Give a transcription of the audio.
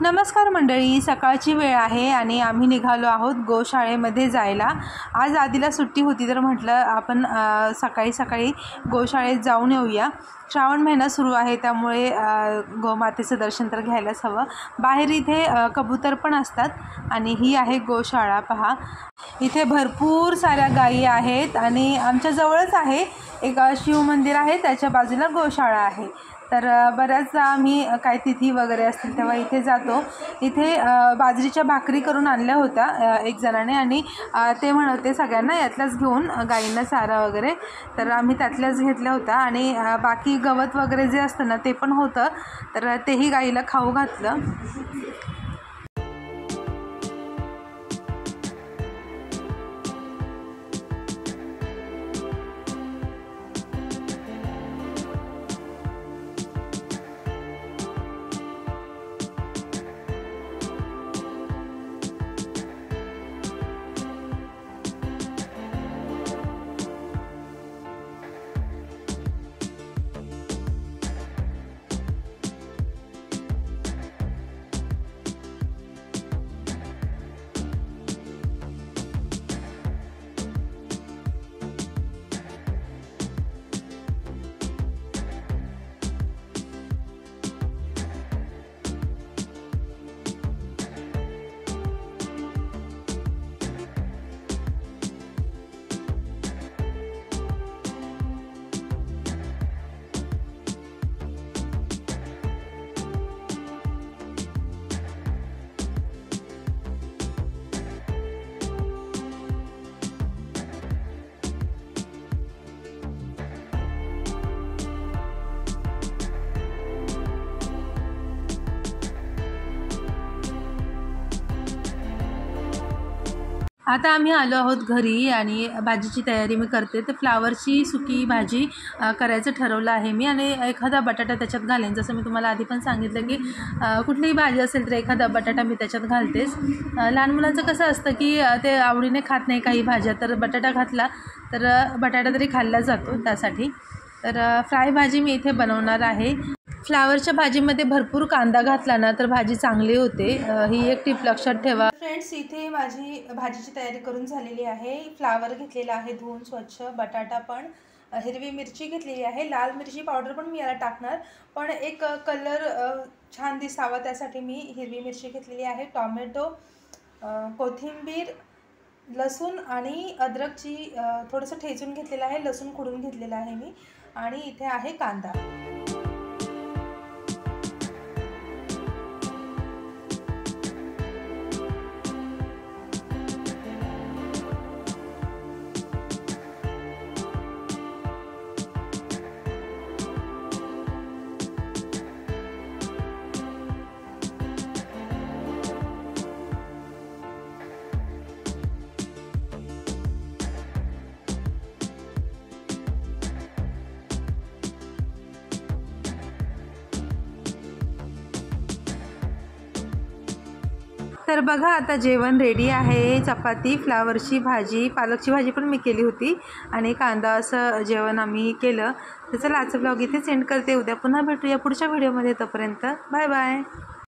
नमस्कार मंडळी, सकाळची वेळ आहे आणि आम्ही निघालो आहोत गोशाळेमध्ये जायला। आज आधीला सुट्टी होती तर म्हटलं आपण सकाळी गोशाळेत जाऊन येऊया। श्रावण महिना सुरू आहे त्यामुळे गोमातेचं दर्शन तर घ्यायलाच हवं। बाहेर इथे कबूतर पण असतात आणि ही आहे गोशाळा। पहा, इथे भरपूर साऱ्या गायी आहेत आणि आमच्या जवळच आहे एक शिव मंदिर आहे, त्याच्या बाजूला गोशाळा आहे। तर बऱ्याचदा आम्ही काय तिथी वगैरे असतील तेव्हा इथे जातो। इथे बाजरीच्या भाकरी करून आणल्या होत्या एक जणाने आणि ते म्हणते सगळ्यांना यातल्याच घेऊन गायींना चारा वगैरे, तर आम्ही त्यातल्याच घेतल्या होत्या आणि बाकी गवत वगैरे जे असतं ना ते पण होतं, तर तेही गायीला खाऊ घातलं। आता आम्ही आलो आहोत घरी आणि भाजीची तयारी मी करते। तर फ्लावरची सुकी भाजी करायचं ठरवलं आहे मी आणि एखादा बटाटा त्याच्यात घालेन। जसं मी तुम्हाला आधी पण सांगितलं की कुठलीही भाजी असेल तर एखादा बटाटा मी त्याच्यात घालतेच। लहान मुलांचं कसं असतं की ते आवडीने खात नाही काही भाज्या, तर बटाटा घातला तर बटाटा तरी खाल्ला जातो त्यासाठी। तर फ्राय भाजी मी इथे बनवणार आहे। फ्लावरच्या भाजीमध्ये भरपूर कांदा घातला ना तर भाजी चांगली होते, ही एक टिप लक्षात ठेवा। फ्रेंड्स, इथे माझी भाजीची तयारी करून झालेली आहे। फ्लावर घेतलेला आहे धुवून स्वच्छ, बटाटा पण, हिरवी मिरची घेतलेली आहे, लाल मिरची पावडर पण मी याला टाकणार, पण एक कलर छान दिसावा त्यासाठी मी हिरवी मिरची घेतलेली आहे, टोमॅटो, कोथिंबीर, लसूण आणि अद्रकची थोडंसं ठेचून घेतलेलं आहे, लसूण खुडून घेतलेला आहे मी, आणि इथे आहे कांदा। तर बघा, आता जेवण रेडी आहे। चपाती, फ्लावरची भाजी, पालकची भाजी पण मी केली होती आणि कांदा, असं जेवण आम्ही केलं। तर चला, आजचा ब्लॉग इथेच एंड करते। उद्या पुन्हा भेटूया पुढच्या व्हिडिओमध्ये। तोपर्यंत बाय बाय।